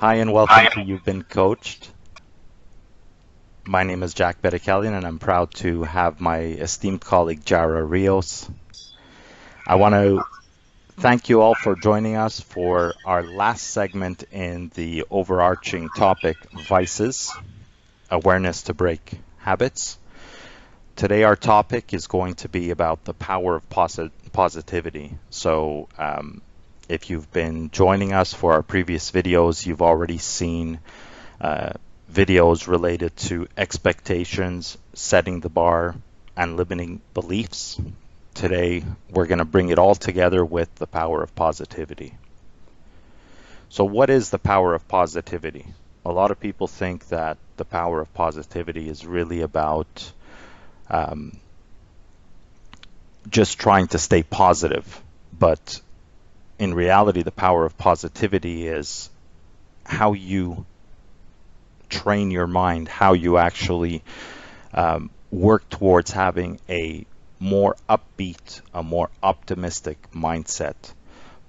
Hi and welcome to You've Been Coached. My name is Jack Betekelian and I'm proud to have my esteemed colleague Jara Rios. I want to thank you all for joining us for our last segment in the overarching topic, Vices, Awareness to Break Habits. Today our topic is going to be about the power of positivity. So if you've been joining us for our previous videos, you've already seen videos related to expectations, setting the bar, and limiting beliefs. Today, we're going to bring it all together with the power of positivity. So what is the power of positivity? A lot of people think that the power of positivity is really about just trying to stay positive, but in reality, the power of positivity is how you train your mind, how you actually work towards having a more upbeat, a more optimistic mindset.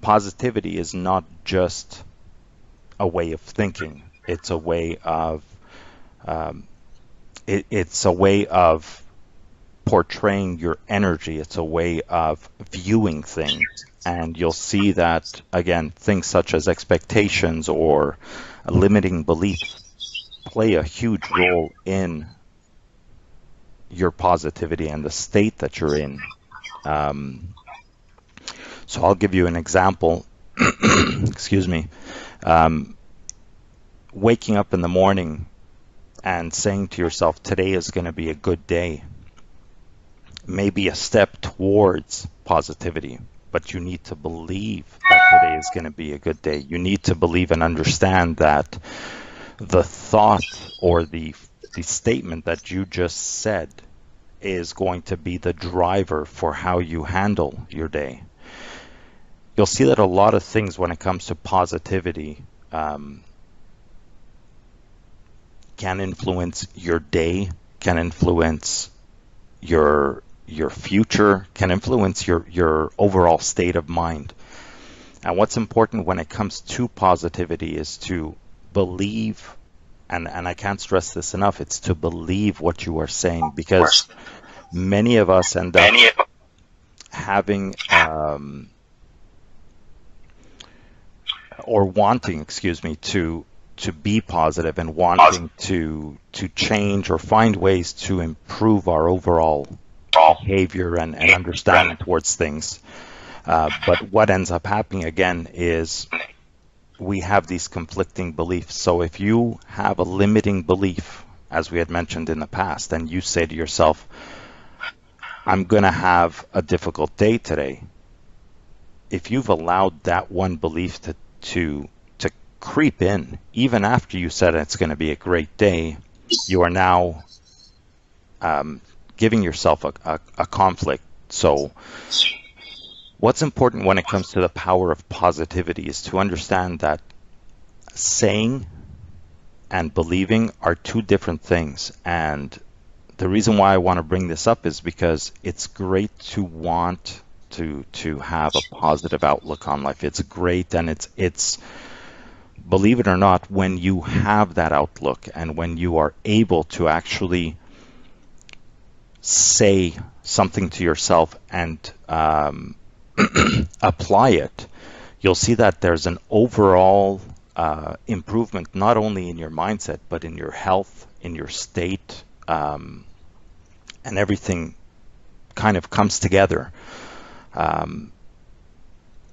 Positivity is not just a way of thinking. It's a way of it's a way of portraying your energy. It's a way of viewing things. And you'll see that, again, things such as expectations or limiting beliefs play a huge role in your positivity and the state that you're in. So I'll give you an example. Excuse me. Waking up in the morning and saying to yourself, today is going to be a good day, may be a step towards positivity, but you need to believe that today is going to be a good day. You need to believe and understand that the thought or the statement that you just said is going to be the driver for how you handle your day. You'll see that a lot of things when it comes to positivity can influence your day, can influence your future, can influence your overall state of mind. And what's important when it comes to positivity is to believe, and I can't stress this enough, it's to believe what you are saying, because many of us end up having or wanting, to be positive and wanting to change or find ways to improve our overall behavior and understanding towards things. But what ends up happening again is we have these conflicting beliefs. So if you have a limiting belief, as we had mentioned in the past, and you say to yourself, I'm going to have a difficult day today, if you've allowed that one belief to creep in, even after you said it's going to be a great day, you are now giving yourself a conflict. So what's important when it comes to the power of positivity is to understand that saying and believing are two different things. And the reason why I want to bring this up is because it's great to want to have a positive outlook on life. It's great, and it's believe it or not, when you have that outlook and when you are able to actually say something to yourself and apply it, you'll see that there's an overall improvement, not only in your mindset, but in your health, in your state, and everything kind of comes together.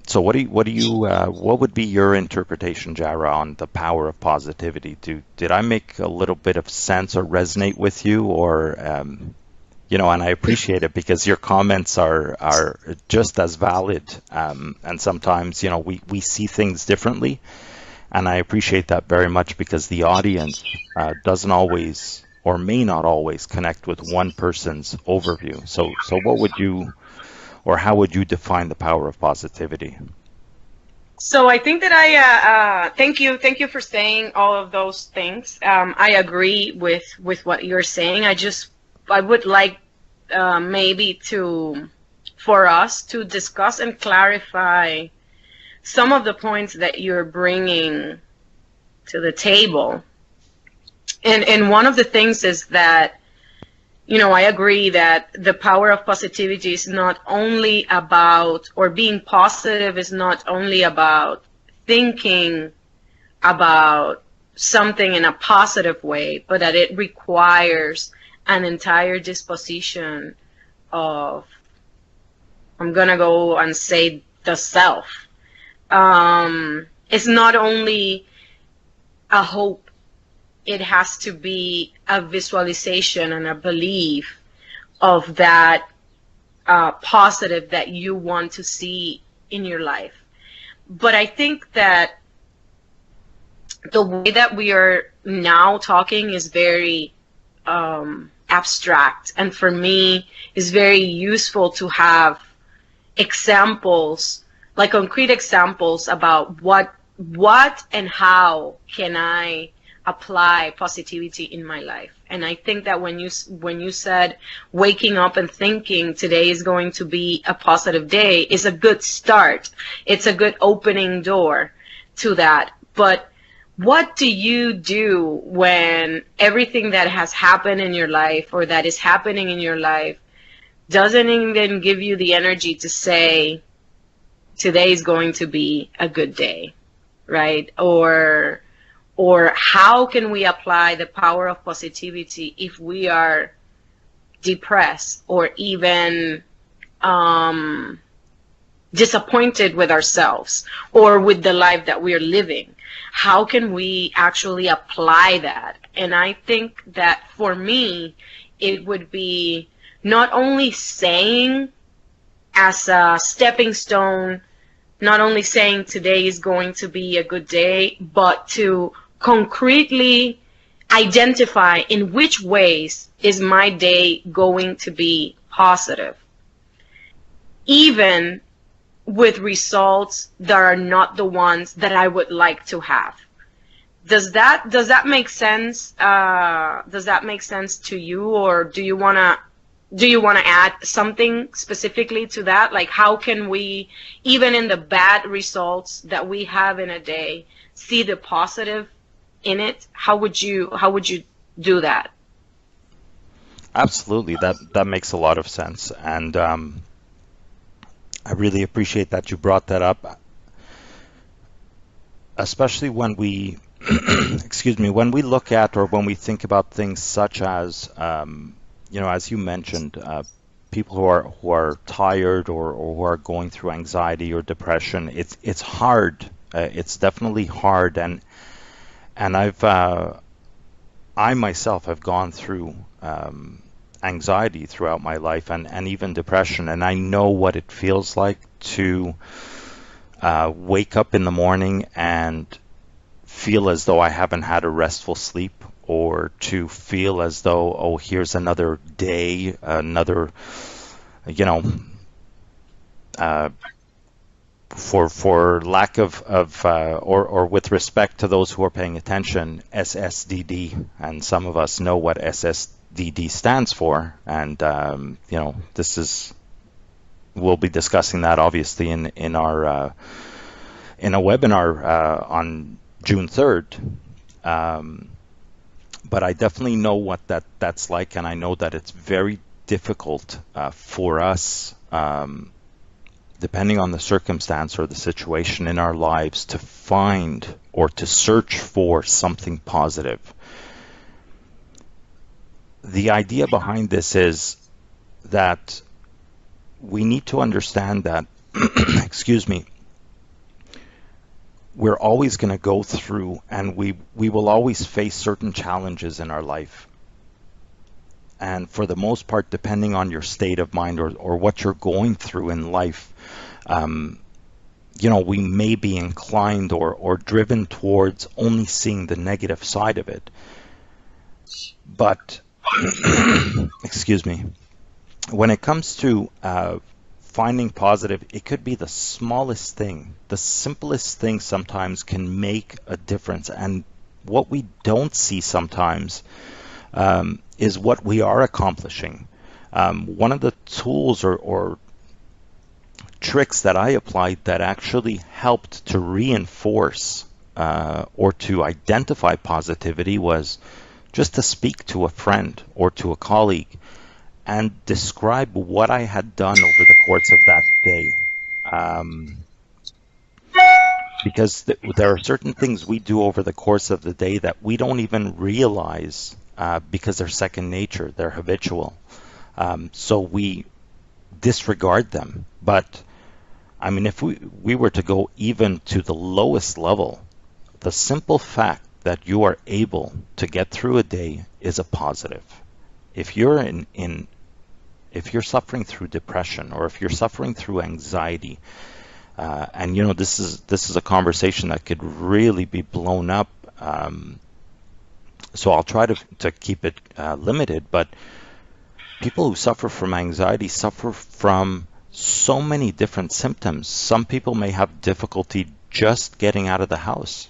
So what would be your interpretation, Jara, on the power of positivity? Did I make a little bit of sense or resonate with you, or and I appreciate it because your comments are just as valid, and sometimes we see things differently, and I appreciate that very much because the audience doesn't always or may not always connect with one person's overview. So what would you, or how would you define the power of positivity? So I think that thank you for saying all of those things. I agree with what you're saying. I would like maybe for us to discuss and clarify some of the points that you're bringing the table. And one of the things is that, I agree that the power of positivity is not only about, or being positive is not only about thinking about something in a positive way, but that it requires an entire disposition of, I'm gonna go and say, the self. It's not only a hope, it has to be a visualization and a belief of that positive that you want to see in your life. But I think that the way that we are now talking is very abstract, and for me is very useful to have examples, like concrete examples about what and how can I apply positivity in my life. And I think that when you said waking up and thinking today is going to be a positive day is a good start. It's a good opening door to that. But what do you do when everything that has happened in your life or that is happening in your life doesn't even give you the energy to say today is going to be a good day, right? Or how can we apply the power of positivity if we are depressed or even disappointed with ourselves or with the life that we are living? How can we actually apply that? And I think that for me, it would be not only saying as a stepping stone, not only saying today is going to be a good day, but to concretely identify in which ways is my day going to be positive, even with results that are not the ones that I would like to have. Does that make sense? Does that make sense to you, or do you wanna add something specifically to that? Like, how can we, even in the bad results that we have in a day, see the positive in it? How would you do that? Absolutely, that makes a lot of sense, and I really appreciate that you brought that up, especially when we, excuse me, when we look at or when we think about things such as, as you mentioned, people who are tired or who are going through anxiety or depression. It's hard. It's definitely hard, and I myself have gone through anxiety throughout my life and even depression, and I know what it feels like to wake up in the morning and feel as though I haven't had a restful sleep, or to feel as though, oh, here's another day, another, for lack of or with respect to those who are paying attention, SSDD, and some of us know what SSDD stands for, and this is, we'll be discussing that obviously in our in a webinar on June 3rd. But I definitely know what that's like, and I know that it's very difficult for us, depending on the circumstance or the situation in our lives, to find or to search for something positive. The idea behind this is that we need to understand that, excuse me, we're always going to go through, and we will always face certain challenges in our life. And for the most part, depending on your state of mind or what you're going through in life, we may be inclined or driven towards only seeing the negative side of it. But, excuse me, when it comes to finding positive, it could be the smallest thing. The simplest thing sometimes can make a difference. And what we don't see sometimes is what we are accomplishing. One of the tools or tricks that I applied that actually helped to reinforce or to identify positivity was just to speak to a friend or to a colleague and describe what I had done over the course of that day. Um, because there are certain things we do over the course of the day that we don't even realize because they're second nature, they're habitual. So we disregard them. But I mean, if we were to go even to the lowest level, the simple fact that you are able to get through a day is a positive. If you're if you're suffering through depression or if you're suffering through anxiety, and you know this is a conversation that could really be blown up. So I'll try to keep it limited. But people who suffer from anxiety suffer from so many different symptoms. Some people may have difficulty just getting out of the house.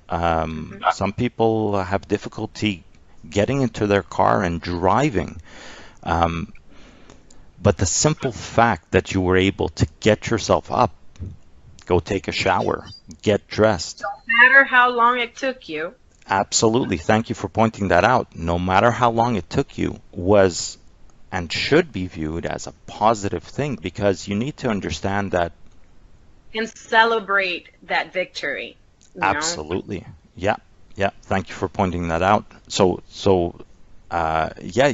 Some people have difficulty getting into their car and driving. But the simple fact that you were able to get yourself up, go take a shower, get dressed. No matter how long it took you. Absolutely. Thank you for pointing that out. No matter how long it took you was and should be viewed as a positive thing, because you need to understand that. And celebrate that victory. Absolutely. Yeah. Yeah. Thank you for pointing that out. So yeah,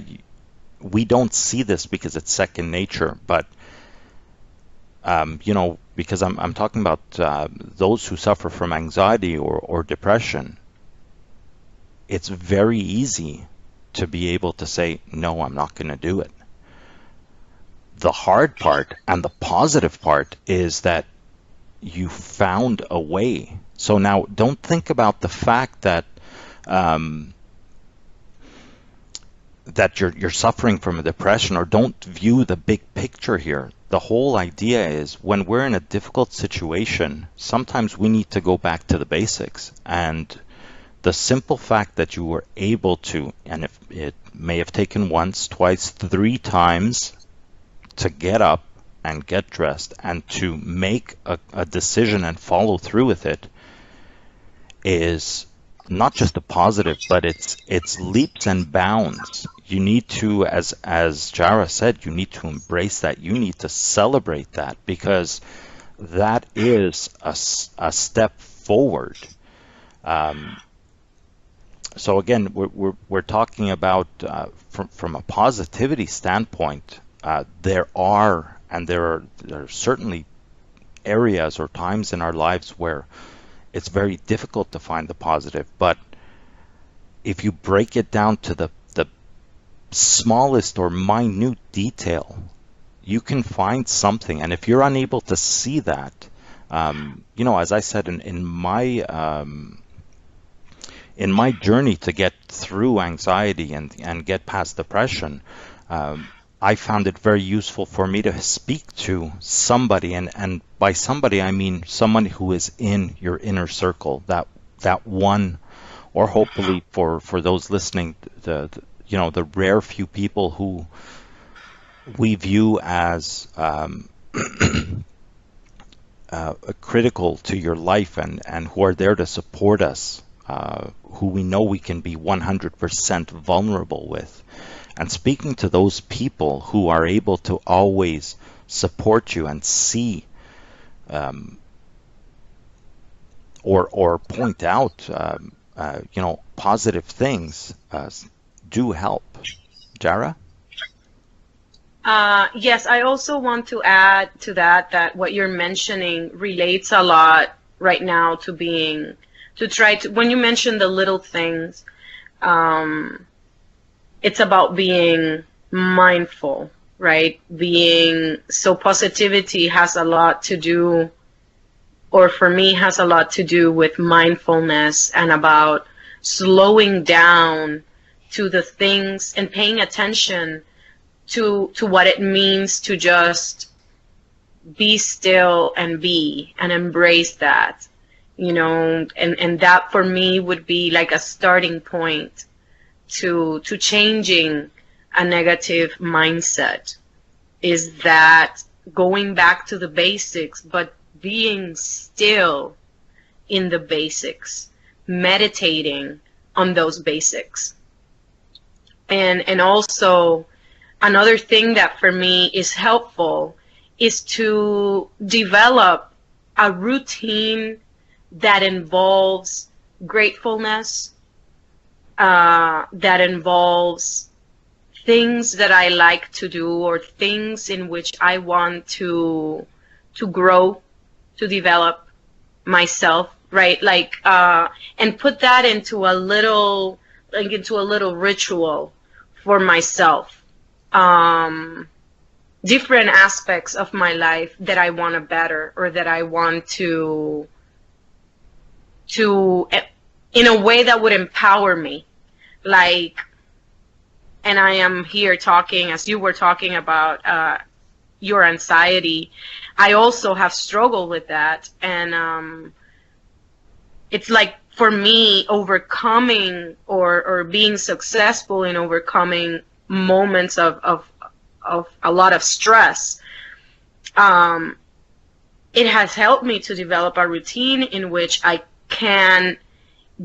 we don't see this because it's second nature, but you know, because I'm talking about those who suffer from anxiety or depression, it's very easy to be able to say, no, I'm not going to do it. The hard part and the positive part is that you found a way. So now don't think about the fact that that you're suffering from a depression, or don't view the big picture here. The whole idea is when we're in a difficult situation, sometimes we need to go back to the basics. And the simple fact that you were able to, and if it may have taken once, twice, 3 times to get up and get dressed and to make a decision and follow through with it, is not just a positive, but it's leaps and bounds. You need to, as Jara said, you need to embrace that. You need to celebrate that, because that is a step forward. So again, we're talking about from a positivity standpoint. There are certainly areas or times in our lives where it's very difficult to find the positive. But if you break it down to the smallest or minute detail, you can find something. And if you're unable to see that, you know, as I said, in my journey to get through anxiety and get past depression, I found it very useful for me to speak to somebody, and by somebody I mean someone who is in your inner circle, that one, or hopefully for those listening, you know, the rare few people who we view as critical to your life and who are there to support us, who we know we can be 100% vulnerable with. And speaking to those people who are able to always support you and see or point out you know, positive things do help. Jara? Yes, I also want to add to that what you're mentioning relates a lot right now to when you mention the little things, it's about being mindful, right? So positivity has a lot to do, or for me has a lot to do with mindfulness and about slowing down to the things and paying attention to what it means to just be still and embrace that, you know, and that for me would be like a starting point to changing a negative mindset, is that going back to the basics, but being still in the basics, meditating on those basics. And also another thing that for me is helpful is to develop a routine that involves gratefulness, that involves things that I like to do or things in which I want to grow, to develop myself, right? Like, and put that into a little ritual for myself. Different aspects of my life that I want to better, or that I want to in a way that would empower me. Like, and I am here talking, as you were talking about your anxiety. I also have struggled with that. And it's like, for me, overcoming or being successful in overcoming moments of a lot of stress, it has helped me to develop a routine in which I can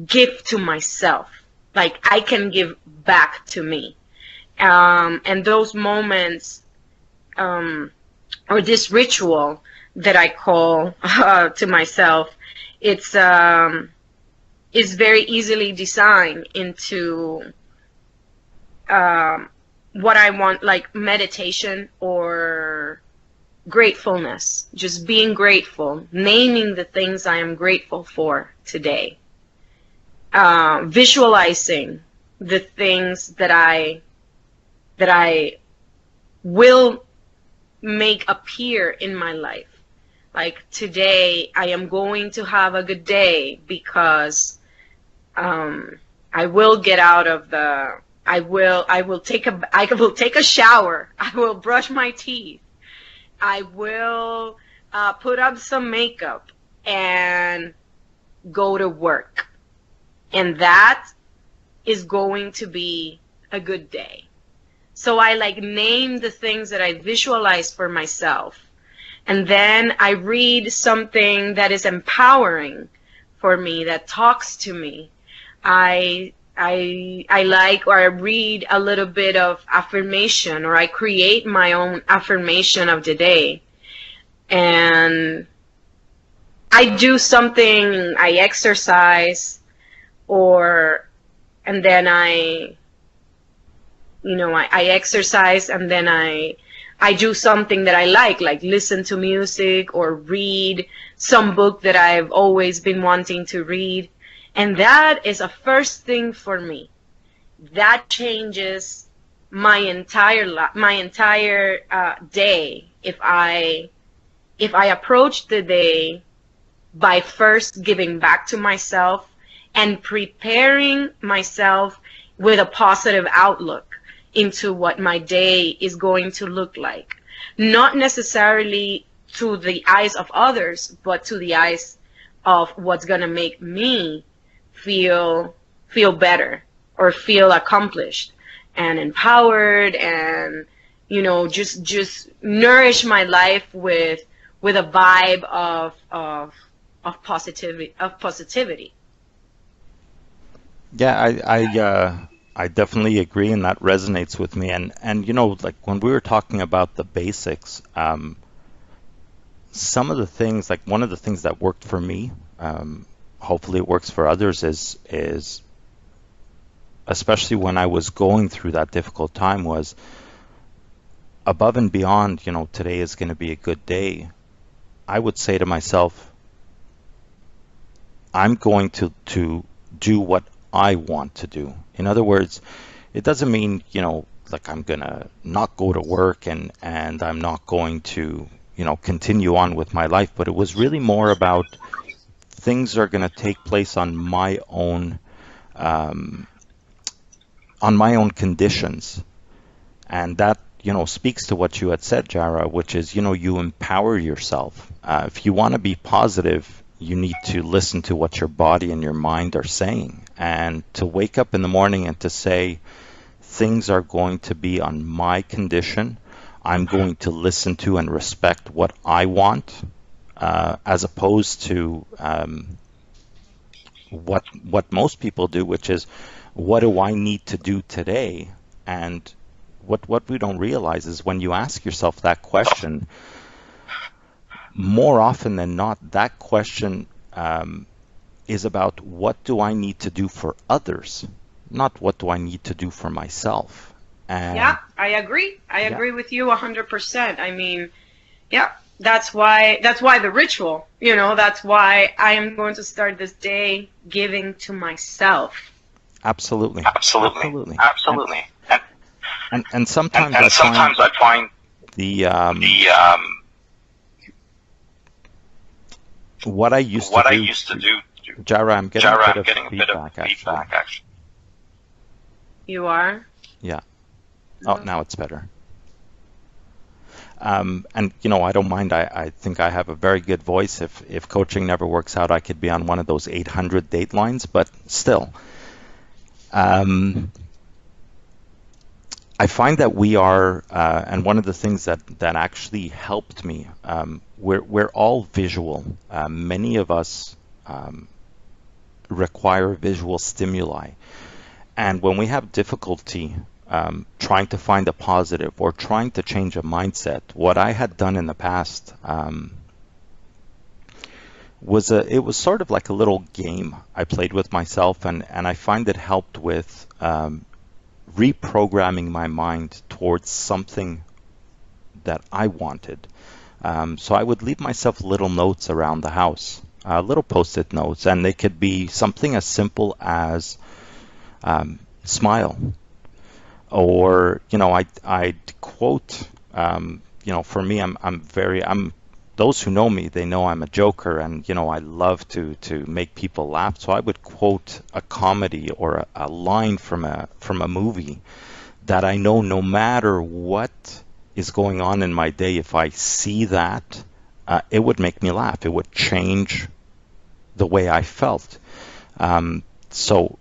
give to myself. Like, I can give back to me. And those moments, or this ritual that I call to myself, it's very easily designed into what I want, like meditation or gratefulness, just being grateful, naming the things I am grateful for today, visualizing the things that I will make appear in my life. Like, today I am going to have a good day because I will get out of the I will take a shower. I will brush my teeth. I will put up some makeup and go to work. And that is going to be a good day. So I like name the things that I visualize for myself. And then I read something that is empowering for me, that talks to me. I like, or I read a little bit of affirmation, or I create my own affirmation of the day. And I do something, I exercise, and then I exercise, and then I do something that I like listen to music or read some book that I've always been wanting to read. And that is a first thing for me. That changes my entire day. If I approach the day by first giving back to myself and preparing myself with a positive outlook into what my day is going to look like. Not necessarily through the eyes of others, but to the eyes of what's going to make me feel better, or feel accomplished and empowered, and just nourish my life with a vibe of positivity. Yeah, I definitely agree, and that resonates with me. And like when we were talking about the basics, some of the things, like one of the things that worked for me, hopefully it works for others, is especially when I was going through that difficult time, was above and beyond, today is going to be a good day. I would say to myself, I'm going to do what I want to do. In other words, it doesn't mean, like I'm going to not go to work and I'm not going to, continue on with my life, but it was really more about things are going to take place on my own conditions. And that, speaks to what you had said, Jara, which is, you empower yourself. If you want to be positive, you need to listen to what your body and your mind are saying, and to wake up in the morning and to say, things are going to be on my condition. I'm going to listen to and respect what I want, as opposed to what most people do, which is, what do I need to do today? And what we don't realize is when you ask yourself that question, more often than not, that question is about what do I need to do for others, not what do I need to do for myself. Yeah, And I agree. I yeah, agree with you 100%. I mean, yeah, that's why the ritual, that's why I am going to start this day giving to myself. absolutely, Absolutely, absolutely. And absolutely. and And, sometimes I and find sometimes I find the the what I used to what I do, used to do, Jara, I'm getting a Jara, bit I'm of getting a bit of feedback actually. feedback actually. You are? Yeah. Oh, No. now it's better. And I don't mind. I think I have a very good voice. If coaching never works out, I could be on one of those 800 datelines. But still, um, I find that we are, and one of the things that actually helped me, we're all visual. Many of us require visual stimuli. And when we have difficulty trying to find a positive or trying to change a mindset, what I had done in the past it was sort of like a little game I played with myself, and I find it helped with reprogramming my mind towards something that I wanted. So I would leave myself little notes around the house, little post-it notes, and they could be something as simple as smile. Or I'd quote. For me, I'm those who know me, they know I'm a joker, and I love to make people laugh. So I would quote a comedy or a line from a movie that I know no matter what is going on in my day, if I see that, it would make me laugh. It would change the way I felt. So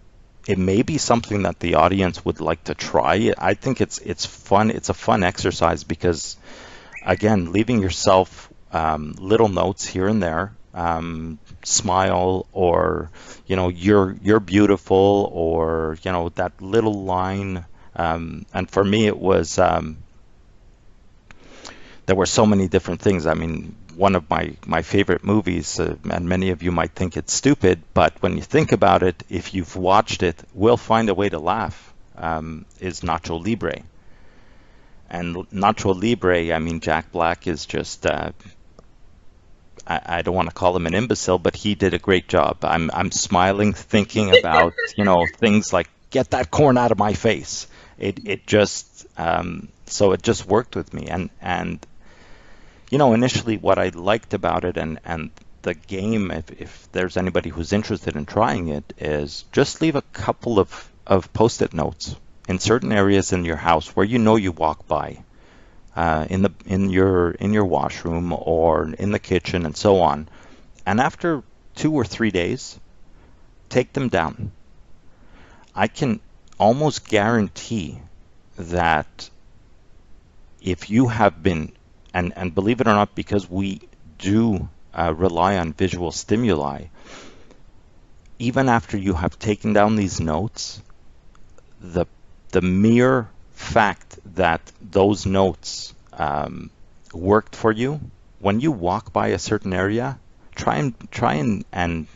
it may be something that the audience would like to try. I think it's fun. It's a fun exercise because, again, leaving yourself little notes here and there, smile, or you're beautiful, or that little line. And for me, it was there were so many different things. I mean, one of my favorite movies, and many of you might think it's stupid, but when you think about it, if you've watched it, We'll Find a Way to Laugh, is Nacho Libre. And Nacho Libre, I mean, Jack Black is just, I don't want to call him an imbecile, but he did a great job. I'm smiling, thinking about, things like, get that corn out of my face. It just, so it just worked with me. And initially what I liked about it, and the game, if there's anybody who's interested in trying it, is just leave a couple of post-it notes in certain areas in your house where you walk by, in your washroom or in the kitchen and so on. And after 2 or 3 days, take them down. I can almost guarantee that if you have been, and believe it or not, because we do rely on visual stimuli, even after you have taken down these notes, the mere fact that those notes worked for you, when you walk by a certain area, try and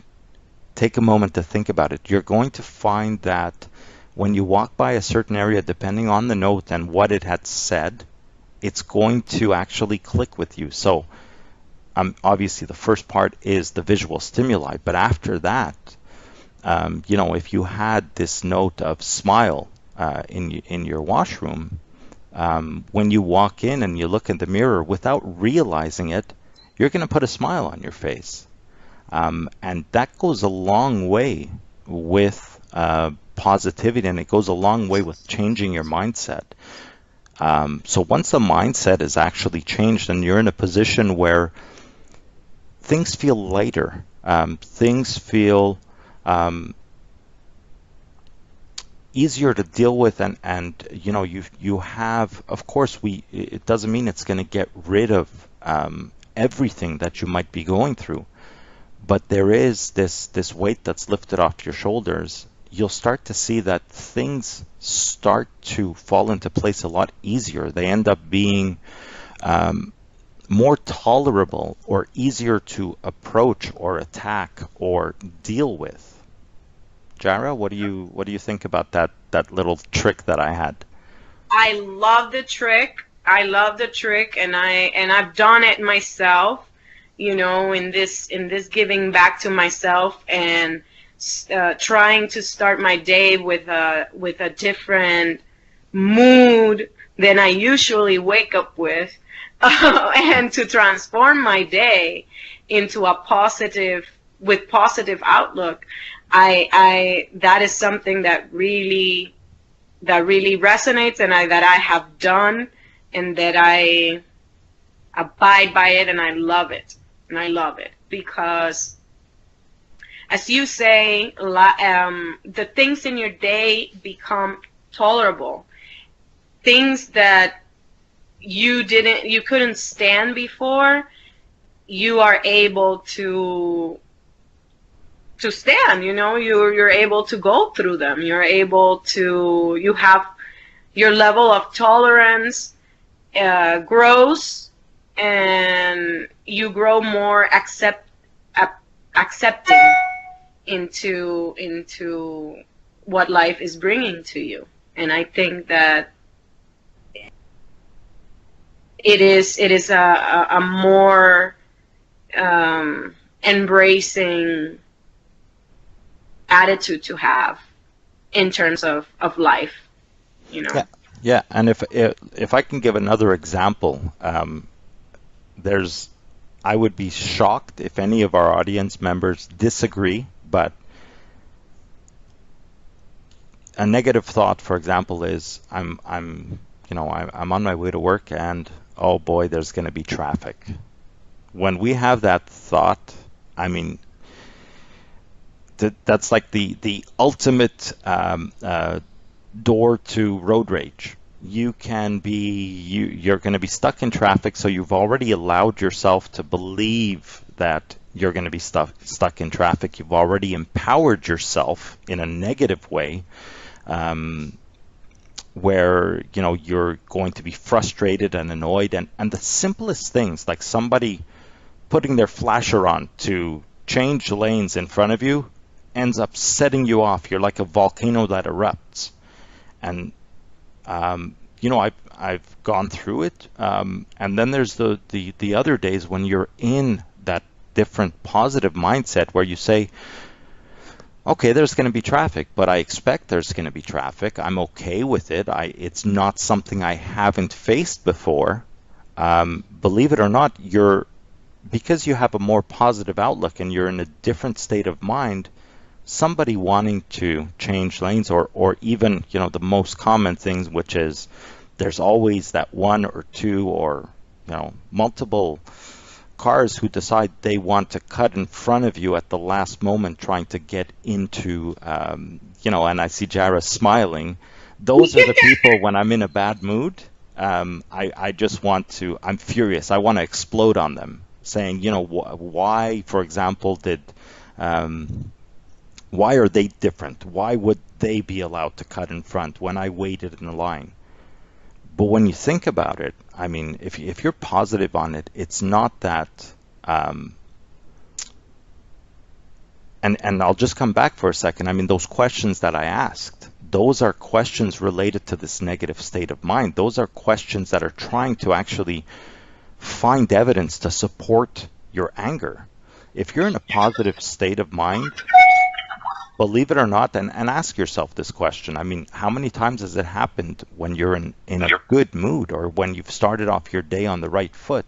take a moment to think about it. You're going to find that when you walk by a certain area, depending on the note and what it had said, it's going to actually click with you. So obviously the first part is the visual stimuli, but after that, if you had this note of smile in your washroom, when you walk in and you look in the mirror without realizing it, you're going to put a smile on your face. And that goes a long way with positivity, and it goes a long way with changing your mindset. So once the mindset is actually changed and you're in a position where things feel lighter, things feel easier to deal with, and you have, of course, it doesn't mean it's going to get rid of everything that you might be going through, but there is this weight that's lifted off your shoulders. You'll start to see that things start to fall into place a lot easier. They end up being more tolerable or easier to approach or attack or deal with. Jara, what do you think about that little trick that I had? I love the trick. I love the trick, and I've done it myself. In this giving back to myself, and trying to start my day with a different mood than I usually wake up with, and to transform my day into a positive outlook. I that is something that really resonates, and that I have done, and that I abide by it, and I love it. And I love it because, as you say, the things in your day become tolerable. Things that you couldn't stand before, you are able to stand. You're able to go through them. You have your level of tolerance grows, and you grow more accepting into what life is bringing to you. And I think that it is a more embracing attitude to have in terms of life, Yeah, yeah. And if I can give another example, there's I would be shocked if any of our audience members disagree, but a negative thought, for example, is I'm on my way to work and oh boy, there's going to be traffic. When we have that thought, I mean, that's like the ultimate door to road rage. You're going to be stuck in traffic, so you've already allowed yourself to believe that you're going to be stuck in traffic. You've already empowered yourself in a negative way, where you're going to be frustrated and annoyed, and the simplest things, like somebody putting their flasher on to change lanes in front of you, ends up setting you off. You're like a volcano that erupts. And I've gone through it, and then there's the other days when you're in that different positive mindset where you say, okay, there's going to be traffic, but I expect there's going to be traffic. I'm okay with it. It's not something I haven't faced before. Believe it or not, because you have a more positive outlook and you're in a different state of mind, somebody wanting to change lanes, or even the most common things, which is there's always that one or two or multiple cars who decide they want to cut in front of you at the last moment, trying to get into and I see Jara smiling. Those are the people, when I'm in a bad mood, I just want to, I'm furious, I want to explode on them, saying why, for example, why are they different? Why would they be allowed to cut in front when I waited in the line? But when you think about it, I mean, if you're positive on it, it's not that. And I'll just come back for a second. I mean, those questions that I asked, those are questions related to this negative state of mind. Those are questions that are trying to actually find evidence to support your anger. If you're in a positive state of mind, believe it or not, and ask yourself this question. I mean, how many times has it happened when you're in a good mood, or when you've started off your day on the right foot?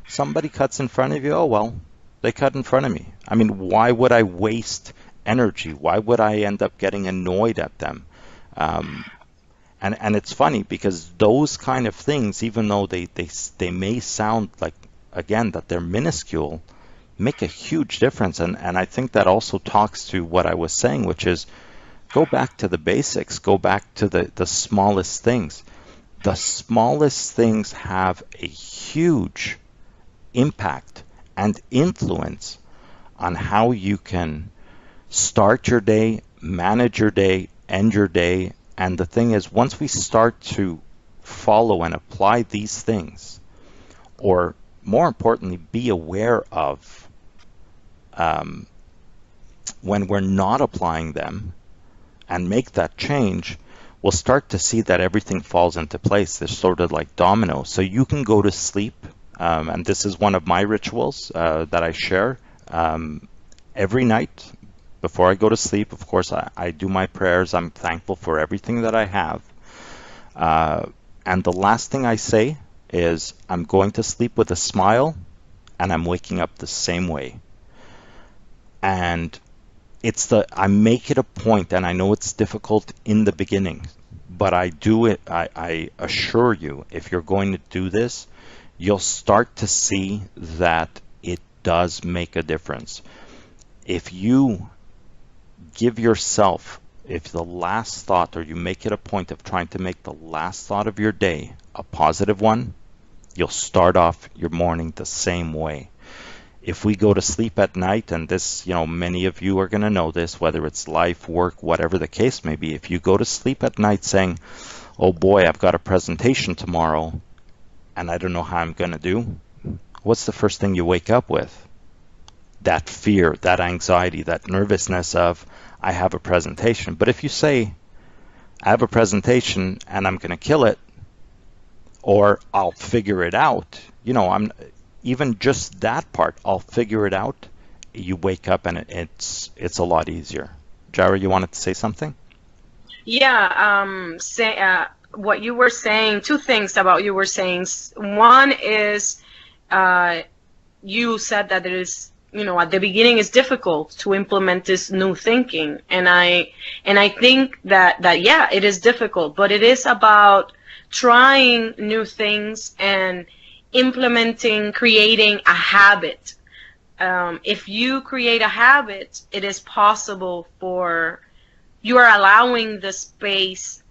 Somebody cuts in front of you, oh, well, they cut in front of me. I mean, why would I waste energy? Why would I end up getting annoyed at them? And it's funny because those kind of things, even though they may sound like, again, that they're minuscule, make a huge difference. And I think that also talks to what I was saying, which is go back to the basics, go back to the smallest things. The smallest things have a huge impact and influence on how you can start your day, manage your day, end your day. And the thing is, once we start to follow and apply these things, or more importantly, be aware of um, when we're not applying them and make that change, we'll start to see that everything falls into place. They're sort of like dominoes. So you can go to sleep, and this is one of my rituals that I share every night. Before I go to sleep, of course, I do my prayers. I'm thankful for everything that I have. And the last thing I say is, I'm going to sleep with a smile, and I'm waking up the same way. And I make it a point, and I know it's difficult in the beginning, but I do it. I assure you, if you're going to do this, you'll start to see that it does make a difference. If you give yourself, if the last thought, or you make it a point of trying to make the last thought of your day a positive one, you'll start off your morning the same way. If we go to sleep at night, and this, many of you are going to know this, whether it's life, work, whatever the case may be, if you go to sleep at night saying, oh boy, I've got a presentation tomorrow, and I don't know how I'm going to do, what's the first thing you wake up with? That fear, that anxiety, that nervousness of, I have a presentation. But if you say, I have a presentation and I'm going to kill it, or I'll figure it out, even just that part, I'll figure it out, you wake up and it's a lot easier. Jara, you wanted to say something? Yeah, what you were saying, two things about you were saying. One is, you said that it is, at the beginning it's difficult to implement this new thinking. And I think that yeah, it is difficult, but it is about trying new things and implementing, creating a habit. If you create a habit, it is possible you are allowing the space.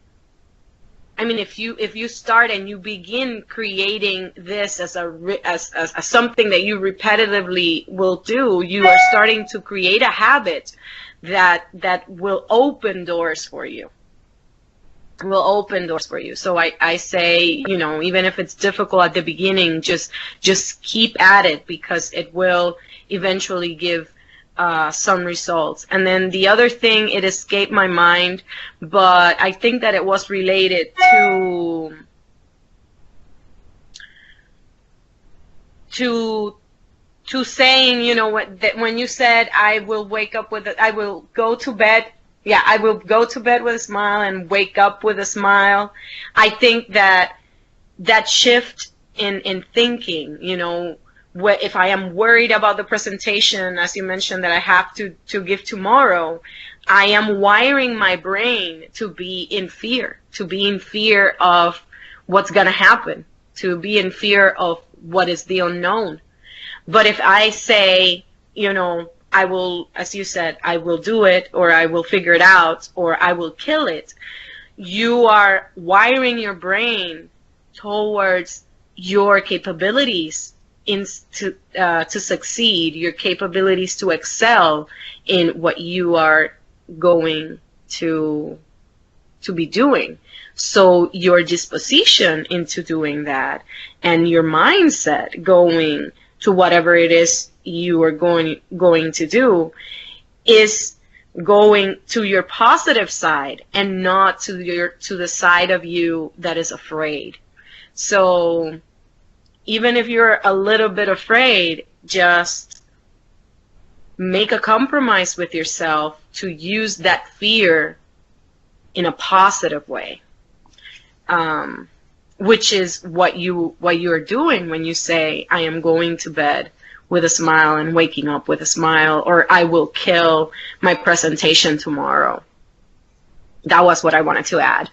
I mean, if you start and you begin creating this as something that you repetitively will do, you are starting to create a habit that will open doors for you. So I say, even if it's difficult at the beginning, just keep at it, because it will eventually give some results. And then the other thing, it escaped my mind, but I think that it was related to saying, that when you said, I will go to bed. Yeah, I will go to bed with a smile and wake up with a smile. I think that shift in thinking, if I am worried about the presentation, as you mentioned, that I have to give tomorrow, I am wiring my brain to be in fear of what's going to happen, to be in fear of what is the unknown. But if I say, I will, as you said, I will do it, or I will figure it out, or I will kill it, you are wiring your brain towards your capabilities to succeed, your capabilities to excel in what you are going to be doing. So your disposition into doing that, and your mindset going to whatever it is you are going to do, is going to your positive side and not to the side of you that is afraid. So even if you're a little bit afraid, just make a compromise with yourself to use that fear in a positive way, which is what you are doing when you say, I am going to bed with a smile and waking up with a smile, or I will kill my presentation tomorrow. That was what I wanted to add.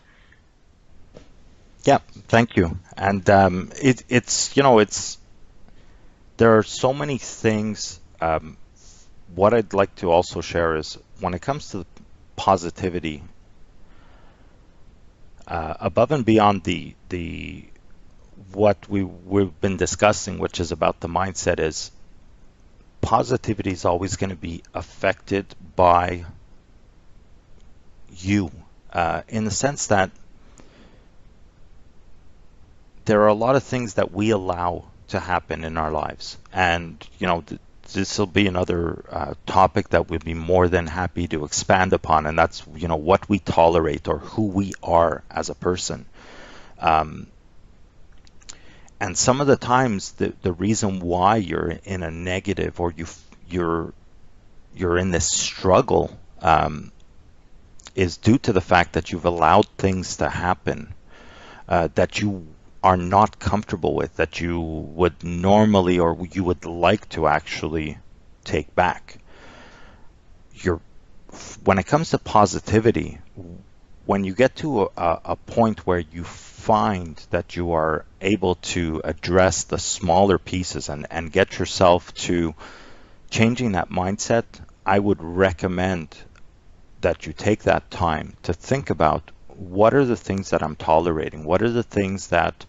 Yeah, thank you. And it's there are so many things. What I'd like to also share is, when it comes to positivity, above and beyond what we've been discussing, which is about the mindset, is positivity is always going to be affected by you, in the sense that there are a lot of things that we allow to happen in our lives. And, this will be another topic that we'd be more than happy to expand upon, and that's, what we tolerate or who we are as a person. And some of the times, the reason why you're in a negative, or you're in this struggle, is due to the fact that you've allowed things to happen that you are not comfortable with, that you would normally, or you would like to actually take back. When it comes to positivity, when you get to a point where you find that you are able to address the smaller pieces and get yourself to changing that mindset, I would recommend that you take that time to think about, what are the things that I'm tolerating? What are the things that,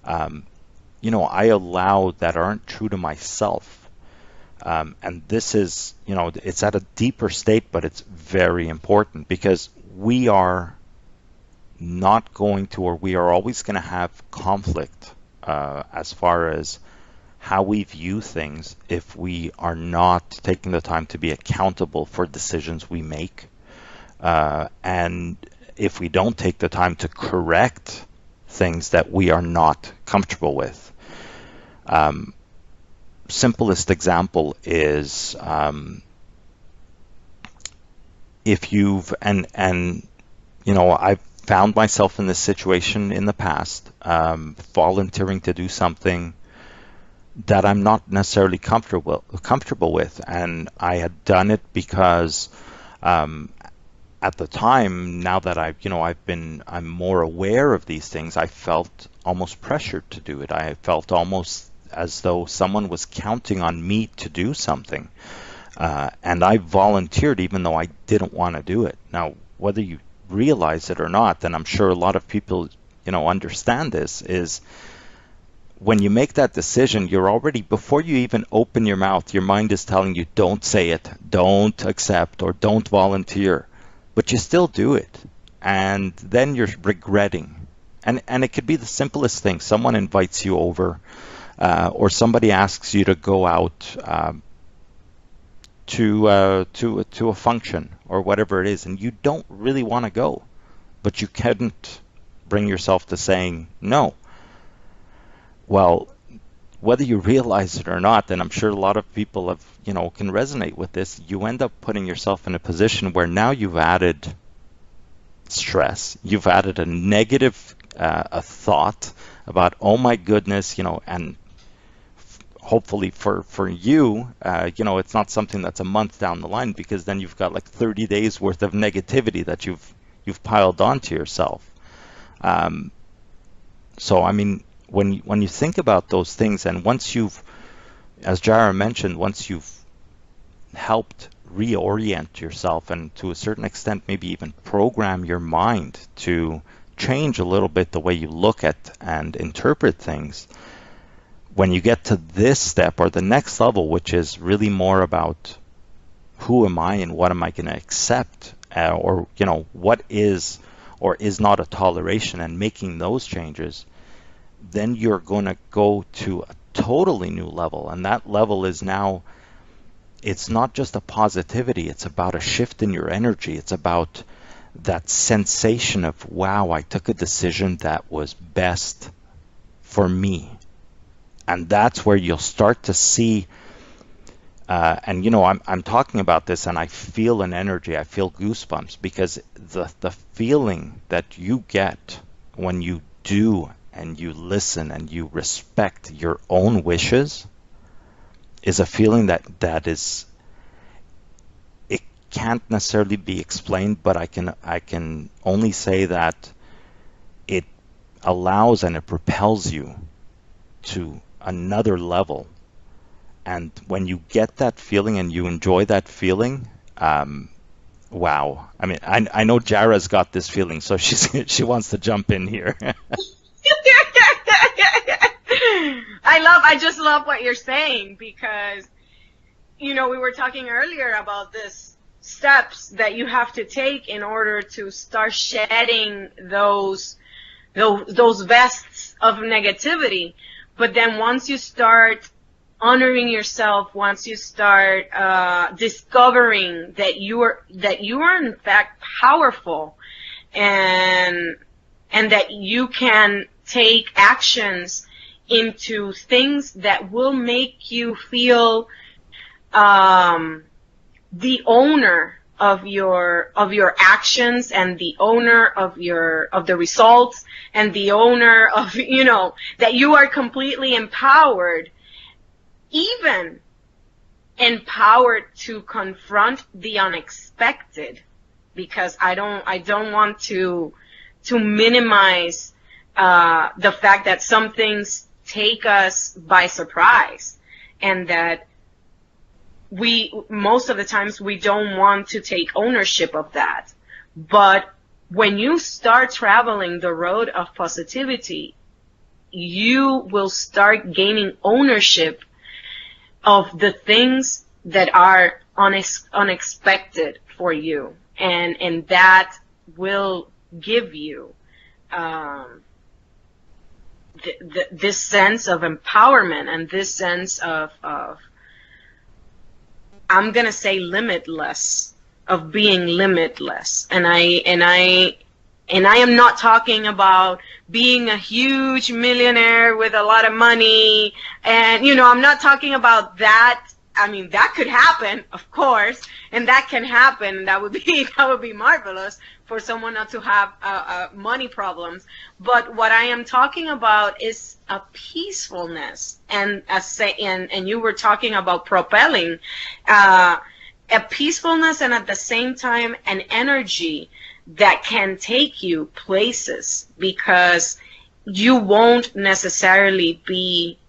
I allow that aren't true to myself? And this is, it's at a deeper state, but it's very important, because we are not going to, or we are always going to have conflict as far as how we view things if we are not taking the time to be accountable for decisions we make. And if we don't take the time to correct things that we are not comfortable with. Simplest example is if you've, I've found myself in this situation in the past, volunteering to do something that I'm not necessarily comfortable with, and I had done it because at the time, now that I'm more aware of these things, I felt almost pressured to do it. I felt almost as though someone was counting on me to do something. And I volunteered even though I didn't want to do it. Now, whether you realize it or not, and I'm sure a lot of people, understand this, is when you make that decision, you're already, before you even open your mouth, your mind is telling you, don't say it, don't accept, or don't volunteer. But you still do it, and then you're regretting. And it could be the simplest thing. Someone invites you over, or somebody asks you to go out to a function or whatever it is, and you don't really want to go, but you couldn't bring yourself to saying no. Well, whether you realize it or not, and I'm sure a lot of people have, can resonate with this, you end up putting yourself in a position where now you've added stress, you've added a negative a thought about, oh my goodness, and hopefully for you, it's not something that's a month down the line, because then you've got like 30 days worth of negativity that you've piled onto yourself. So I mean, when you think about those things, and once you've, as Jara mentioned, once you've helped reorient yourself, and to a certain extent maybe even program your mind to change a little bit the way you look at and interpret things, when you get to this step or the next level, which is really more about who am I and what am I going to accept, or what is or is not a toleration, and making those changes, then you're going to go to a totally new level. And that level is now, it's not just a positivity, it's about a shift in your energy. It's about that sensation of, wow, I took a decision that was best for me. And that's where you'll start to see, and I'm talking about this and I feel an energy, I feel goosebumps, because the feeling that you get when you do and you listen and you respect your own wishes is a feeling that is, it can't necessarily be explained, but I can only say that it allows and it propels you to another level. And when you get that feeling and you enjoy that feeling, wow. I mean, I know Jara's got this feeling, so she wants to jump in here. I just love what you're saying, because we were talking earlier about this steps that you have to take in order to start shedding those vests of negativity. But then once you start honoring yourself, once you start discovering that you are in fact powerful, and that you can take actions into things that will make you feel the owner of your actions, and the owner of the results, and the owner of, that you are completely empowered, even empowered to confront the unexpected. Because I don't want to minimize the fact that some things take us by surprise, and that most of the times we don't want to take ownership of that. But when you start traveling the road of positivity, you will start gaining ownership of the things that are unexpected for you. And that will give you this sense of empowerment, and this sense of I'm gonna say limitless, of being limitless. And I am not talking about being a huge millionaire with a lot of money, and I'm not talking about that. I mean, that could happen, of course, and that can happen. That would be marvelous for someone not to have money problems. But what I am talking about is a peacefulness, and you were talking about propelling, a peacefulness, and at the same time an energy that can take you places, because you won't necessarily be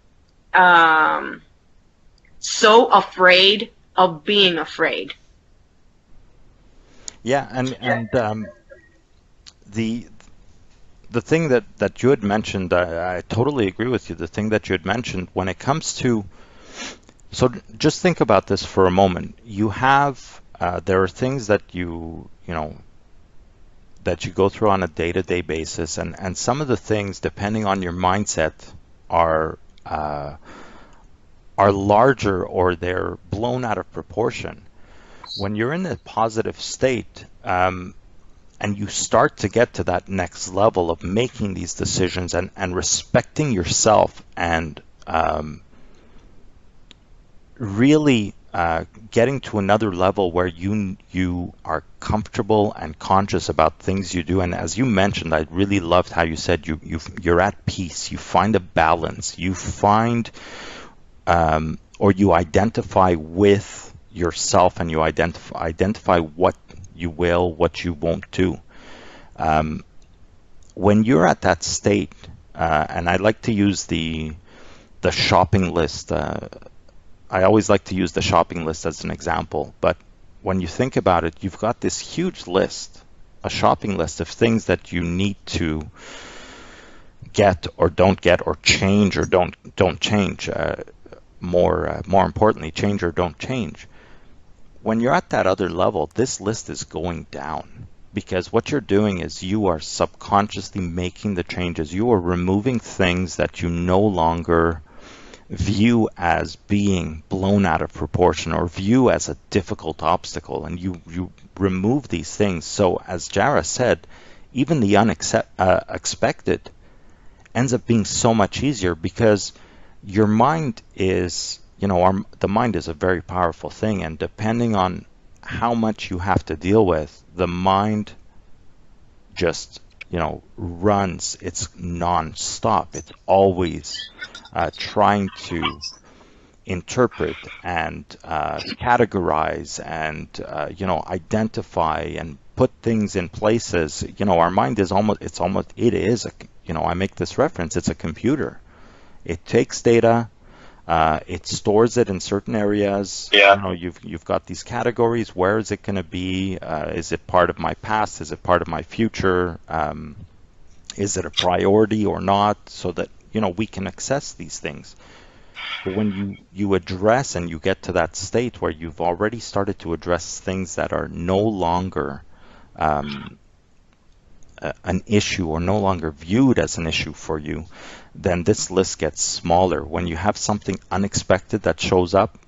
so afraid of being afraid. Yeah, and the thing that you had mentioned, I totally agree with you. The thing that you had mentioned when it comes to, so just think about this for a moment. You have there are things that that you go through on a day-to-day basis, and some of the things, depending on your mindset, are larger, or they're blown out of proportion. When you're in a positive state, and you start to get to that next level of making these decisions, and respecting yourself, and really getting to another level where you are comfortable and conscious about things you do. And as you mentioned, I really loved how you said you're at peace. You find a balance. You find or you identify with yourself, and you identify what you will, what you won't do. When you're at that state, and I like to use the shopping list. I always like to use the shopping list as an example, but when you think about it, you've got this huge list, a shopping list of things that you need to get or don't get, or change or don't change. More importantly, change or don't change. When you're at that other level, this list is going down, because what you're doing is you are subconsciously making the changes. You are removing things that you no longer view as being blown out of proportion, or view as a difficult obstacle, and you remove these things. So as Jara said, even the unexpected ends up being so much easier, because your mind is, the mind is a very powerful thing, and depending on how much you have to deal with, the mind just, runs. It's non-stop. It's always trying to interpret and categorize and, identify and put things in places. Our mind is I make this reference, it's a computer. It takes data, it stores it in certain areas. Yeah. You've got these categories. Where is it going to be? Is it part of my past? Is it part of my future? Is it a priority or not? So that we can access these things. But when you address and you get to that state where you've already started to address things that are no longer um, an issue or no longer viewed as an issue for you, then this list gets smaller. When you have something unexpected that shows up,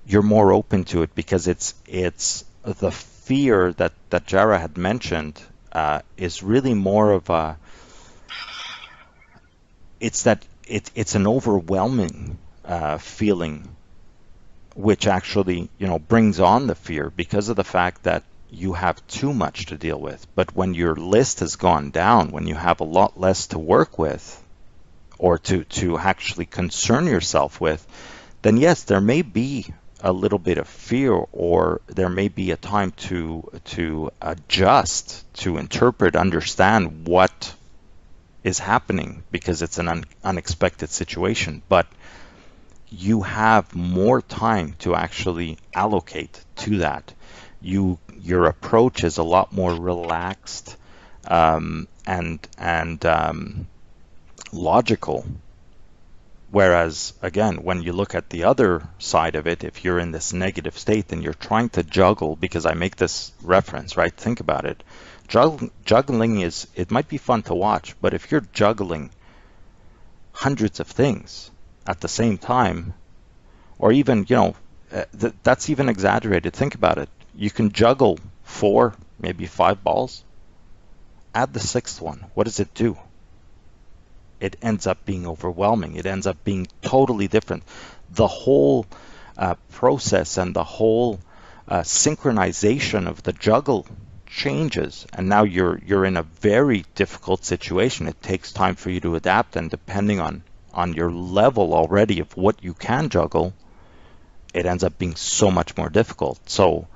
you're more open to it because it's the fear that Jara had mentioned is really more of a it's an overwhelming feeling, which actually brings on the fear because of the fact that you have too much to deal with. But when your list has gone down, when you have a lot less to work with or to actually concern yourself with, then yes, there may be a little bit of fear, or there may be a time to adjust, to interpret, understand what is happening because it's an unexpected situation. But you have more time to actually allocate to that. Your approach is a lot more relaxed and logical. Whereas, again, when you look at the other side of it, if you're in this negative state and you're trying to juggle, because I make this reference, right? Think about it. Juggling it might be fun to watch, but if you're juggling hundreds of things at the same time, or even, that's even exaggerated. Think about it. You can juggle 4, maybe 5 balls. Add the 6th one. What does it do? It ends up being overwhelming. It ends up being totally different. The whole process and the whole synchronization of the juggle changes, and now you're in a very difficult situation. It takes time for you to adapt, and depending on your level already of what you can juggle, it ends up being so much more difficult. So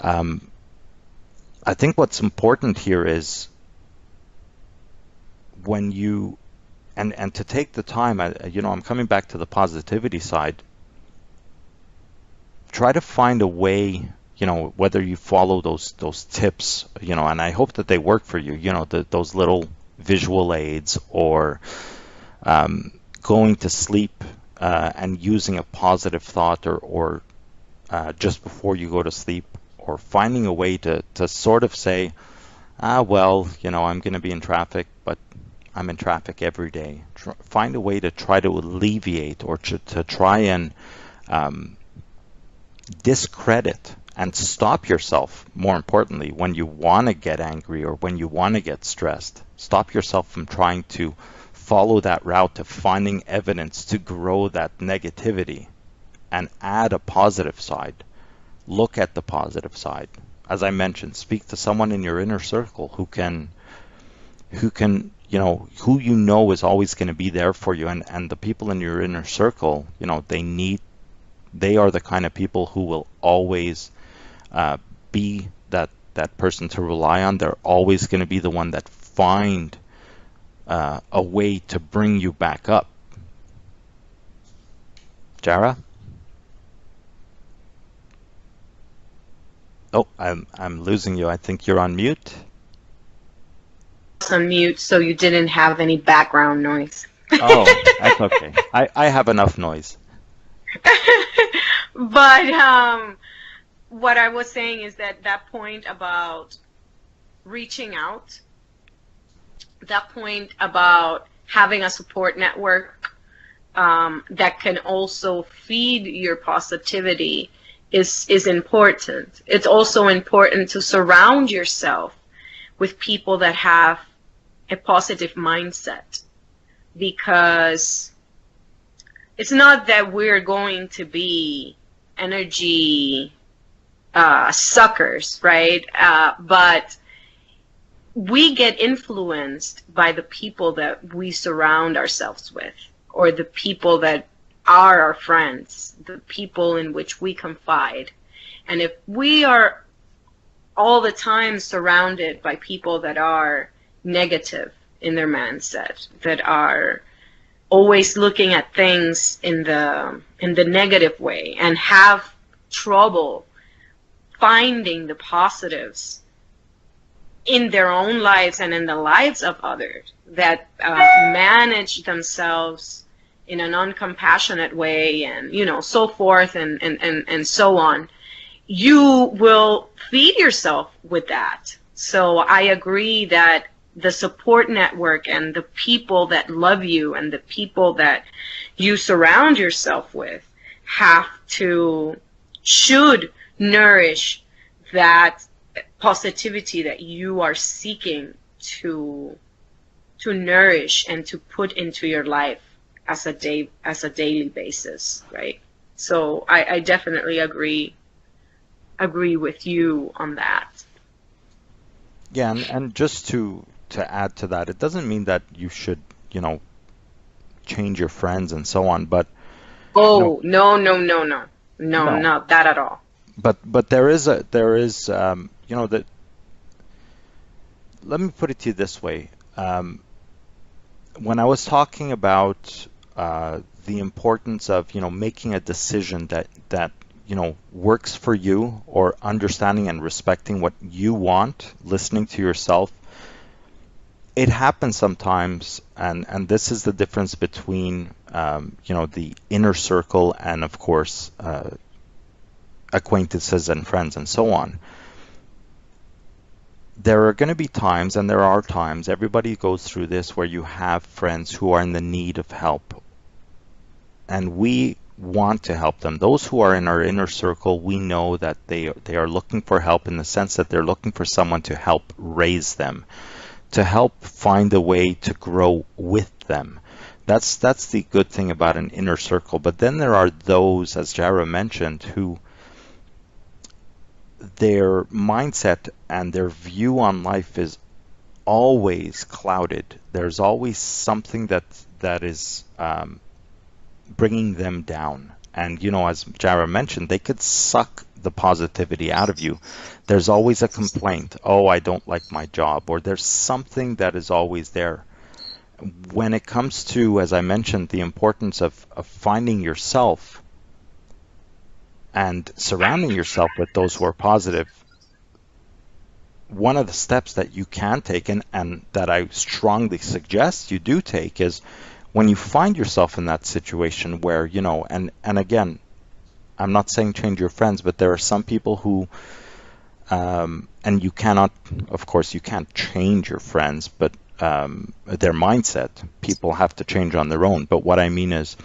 I think what's important here is when you and to take the time, I'm coming back to the positivity side. Try to find a way, whether you follow those tips, and I hope that they work for you, those little visual aids, or going to sleep and using a positive thought, or just before you go to sleep, or finding a way to sort of say, well, I'm going to be in traffic, but I'm in traffic every day. Find a way to try to alleviate, or to try and discredit and stop yourself, more importantly, when you want to get angry or when you want to get stressed. Stop yourself from trying to follow that route to finding evidence to grow that negativity, and add a positive side. Look at the positive side. As I mentioned, speak to someone in your inner circle who is always going to be there for you. And the people in your inner circle, they are the kind of people who will always be that person to rely on. They're always going to be the one that find a way to bring you back up. Jara? Oh, I'm losing you. I think you're on mute. On mute, so you didn't have any background noise. Oh, that's okay. I have enough noise. But what I was saying is that point about reaching out, that point about having a support network that can also feed your positivity is important. It's also important to surround yourself with people that have a positive mindset, because it's not that we're going to be energy suckers, right? But we get influenced by the people that we surround ourselves with, or the people that are our friends, the people in which we confide. And if we are all the time surrounded by people that are negative in their mindset, that are always looking at things in the negative way, and have trouble finding the positives in their own lives and in the lives of others, that manage themselves in an uncompassionate way, and so forth, and so on, you will feed yourself with that. So I agree that the support network and the people that love you and the people that you surround yourself with should nourish that positivity that you are seeking to nourish and to put into your life as a daily basis, right? So I definitely agree with you on that. Yeah, and just to add to that, it doesn't mean that you should, change your friends and so on, but Oh, no, no, not that at all. but there is that. Let me put it to you this way. When I was talking about the importance of, making a decision that works for you, or understanding and respecting what you want, listening to yourself, it happens sometimes, and this is the difference between the inner circle and, of course, acquaintances and friends and so on. There are going to be times, and there are times, everybody goes through this, where you have friends who are in the need of help, and we want to help them. Those who are in our inner circle, we know that they are looking for help, in the sense that they're looking for someone to help raise them, to help find a way to grow with them. That's the good thing about an inner circle. But then there are those, as Jara mentioned, who their mindset and their view on life is always clouded. There's always something that is bringing them down. And, as Jara mentioned, they could suck the positivity out of you. There's always a complaint. Oh, I don't like my job. Or there's something that is always there. When it comes to, as I mentioned, the importance of finding yourself and surrounding yourself with those who are positive, one of the steps that you can take, and that I strongly suggest you do take, is when you find yourself in that situation where, and again, I'm not saying change your friends, but there are some people who, and you cannot, of course, you can't change your friends, but their mindset, people have to change on their own. But what I mean is,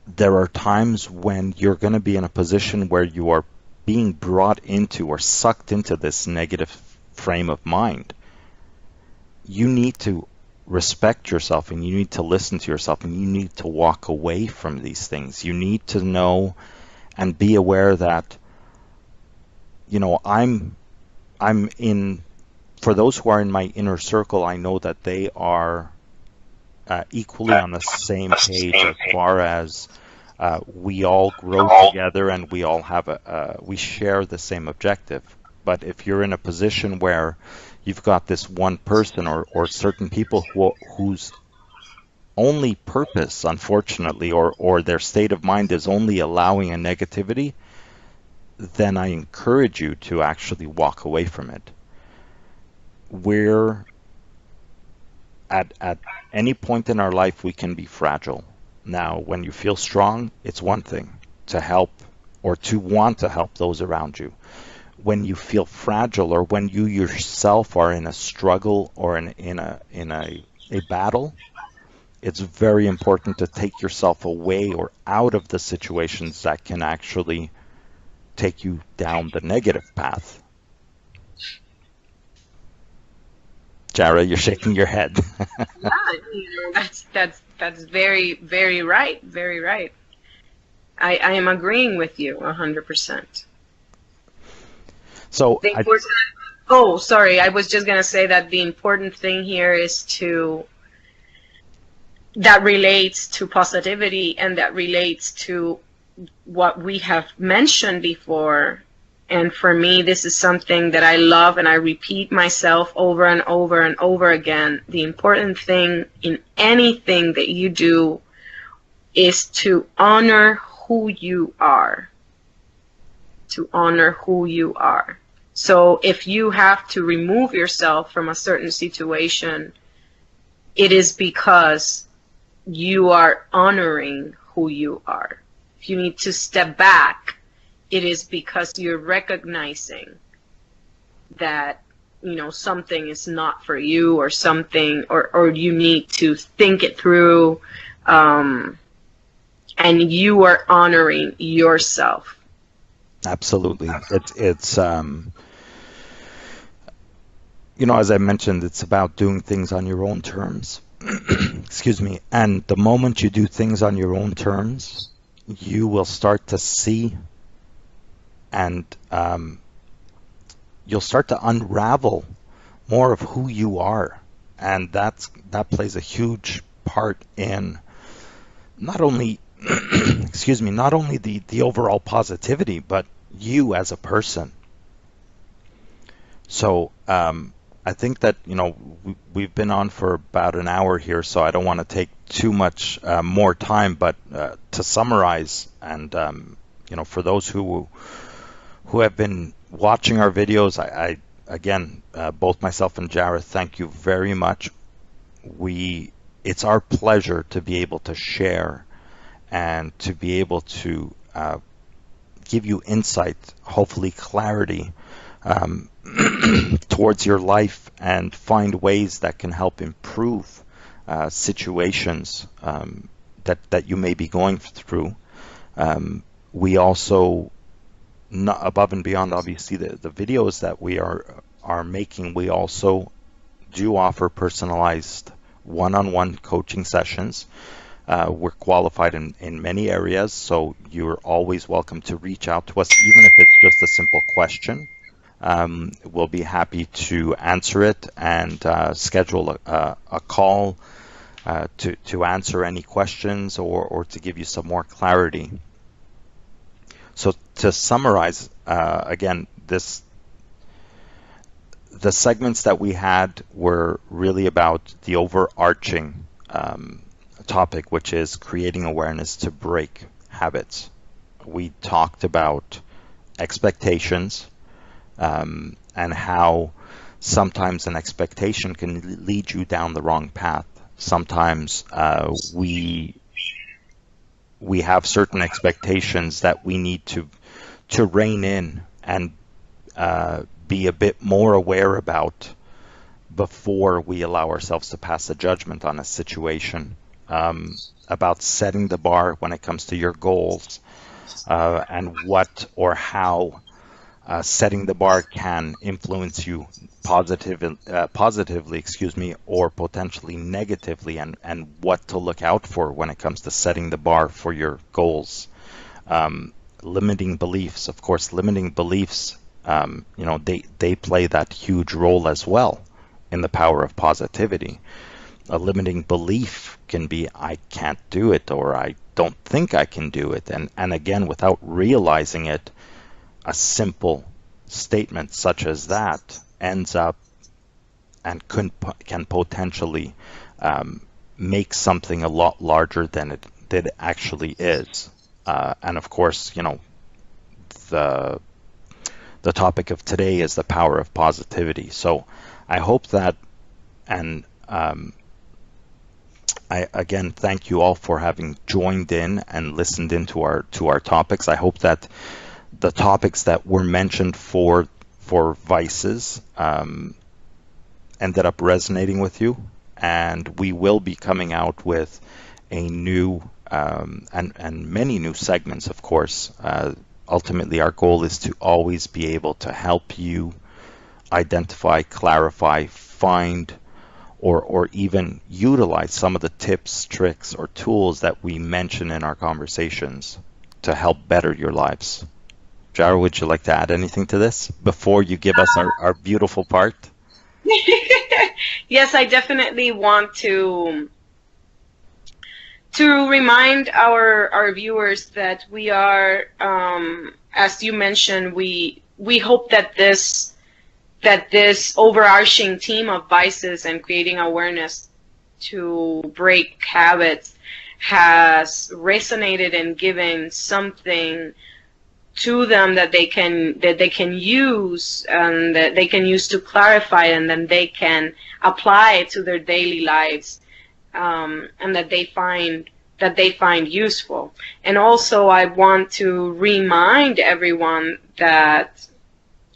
there are times when you're going to be in a position where you are being brought into or sucked into this negative frame of mind. You need to respect yourself, and you need to listen to yourself, and you need to walk away from these things. You need to know and be aware that, I'm in, for those who are in my inner circle, I know that they are equally on the same page, as far as we all grow together, and we all have we share the same objective. But if you're in a position where you've got this one person, or certain people whose only purpose, unfortunately, or their state of mind is only allowing a negativity, then I encourage you to actually walk away from it. We're at any point in our life, we can be fragile. Now, when you feel strong, it's one thing to help, or to want to help those around you. When you feel fragile, or when you yourself are in a struggle, or in a battle, it's very important to take yourself away or out of the situations that can actually take you down the negative path. Jara, you're shaking your head. Yeah, that's very, very right. Very right. I am agreeing with you 100%. So sorry, I was just gonna say that the important thing here is that relates to positivity, and that relates to what we have mentioned before. And for me, this is something that I love, and I repeat myself over and over and over again. The important thing in anything that you do is to honor who you are. To honor who you are. So if you have to remove yourself from a certain situation, it is because you are honoring who you are. If you need to step back, it is because you're recognizing that, you know, something is not for you, or something, or you need to think it through, and you are honoring yourself. Absolutely. It's you know, as I mentioned, it's about doing things on your own terms. Excuse me. And the moment you do things on your own terms, you will start to see, and you'll start to unravel more of who you are. And that plays a huge part in not only excuse me, not only the overall positivity, but you as a person. So I think that, you know, we've been on for about an hour here, so I don't want to take too much more time. But to summarize, and you know, for those who have been watching our videos, I again, both myself and Jareth, thank you very much. It's our pleasure to be able to share and to be able to give you insight, hopefully clarity, towards your life, and find ways that can help improve situations that you may be going through. We also, not above and beyond obviously the videos that we are making, we also do offer personalized one-on-one coaching sessions. We're qualified in many areas, so you're always welcome to reach out to us, even if it's just a simple question. We'll be happy to answer it and schedule a call to answer any questions, or to give you some more clarity. So to summarize, again, the segments that we had were really about the overarching topic, which is creating awareness to break habits. We talked about expectations, and how sometimes an expectation can lead you down the wrong path. Sometimes we have certain expectations that we need to rein in and be a bit more aware about before we allow ourselves to pass a judgment on a situation. About setting the bar when it comes to your goals, and what or how setting the bar can influence you positively, excuse me, or potentially negatively, and what to look out for when it comes to setting the bar for your goals. Limiting beliefs, of course, limiting beliefs, you know, they play that huge role as well in the power of positivity. A limiting belief can be, I can't do it, or I don't think I can do it. And again, without realizing it, a simple statement such as that ends up and can potentially make something a lot larger than it actually is. And of course, you know, the topic of today is the power of positivity. So I hope that, and I again thank you all for having joined in and listened into our topics. I hope that the topics that were mentioned for vices ended up resonating with you, and we will be coming out with a new and many new segments, of course. Ultimately, our goal is to always be able to help you identify, clarify, find, or even utilize some of the tips, tricks, or tools that we mention in our conversations to help better your lives. Jara, would you like to add anything to this before you give us our beautiful part? Yes, I definitely want to remind our viewers that we are, as you mentioned, we hope that this overarching theme of vices and creating awareness to break habits has resonated and given something to them that they can use, and that they can use to clarify, and then they can apply it to their daily lives. and that they find useful. And also, I want to remind everyone that,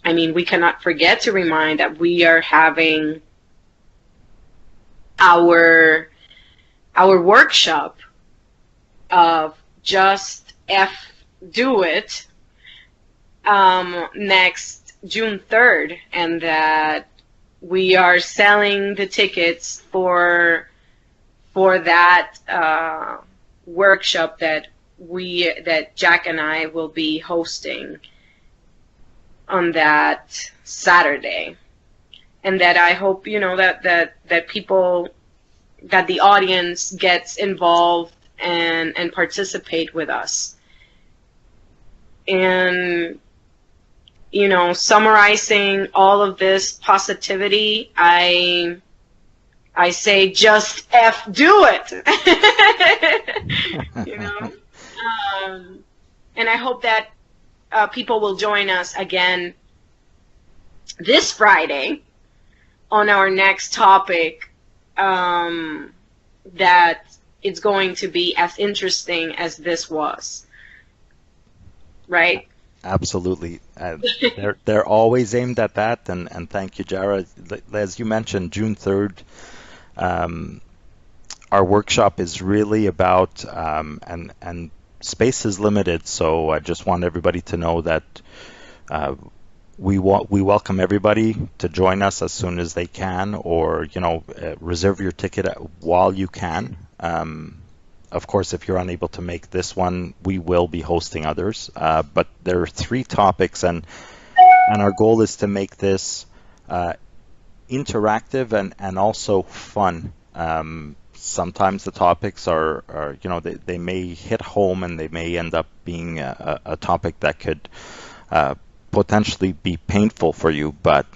I mean, we cannot forget to remind that we are having our workshop of Just Do It next June 3rd, and that we are selling the tickets for that workshop that Jack and I will be hosting on that Saturday. And that I hope, that people, that the audience gets involved and participate with us. And, summarizing all of this positivity, I say just do it. And I hope that people will join us again this Friday on our next topic, that it's going to be as interesting as this was. Right? Absolutely. They're always aimed at that, and thank you, Jara. As you mentioned, June 3rd, our workshop is really about, and space is limited, so I just want everybody to know that we welcome everybody to join us as soon as they can, or reserve your ticket while you can. Of course, if you're unable to make this one, we will be hosting others. But there are 3 topics, and our goal is to make this interactive and also fun. Sometimes the topics are they may hit home, and they may end up being a topic that could potentially be painful for you, but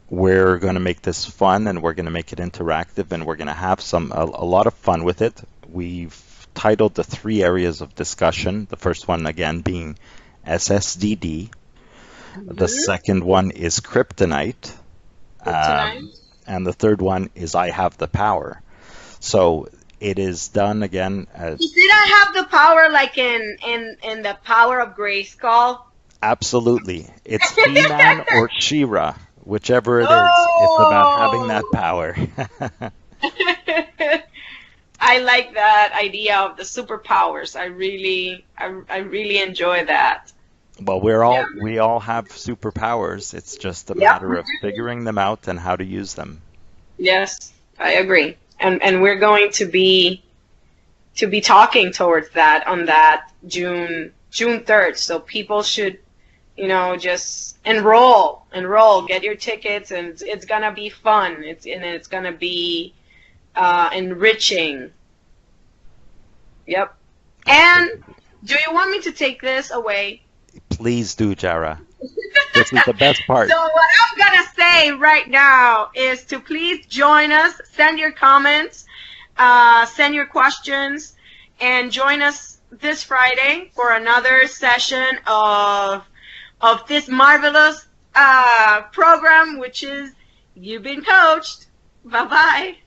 we're going to make this fun, and we're going to make it interactive, and we're going to have a lot of fun with it. We've titled the 3 areas of discussion. The first one, again, being SSDD. Mm-hmm. The second one is kryptonite. And the third one is I Have the Power. So it is done again. Did I have the power like in the Power of Grayskull? Absolutely. It's He-Man or She-Ra, whichever it is. It's about having that power. I like that idea of the superpowers. I really enjoy that. Well, we all have superpowers. It's just a matter of figuring them out and how to use them. Yes, I agree. And we're going to be talking towards that on that June 3rd. So people should, just enroll, get your tickets, and it's gonna be fun. It's gonna be enriching. Yep. And do you want me to take this away? Please do, Jara. This is the best part. So what I'm gonna say right now is to please join us, send your comments, send your questions, and join us this Friday for another session of this marvelous program, which is You've Been Coached. Bye-bye.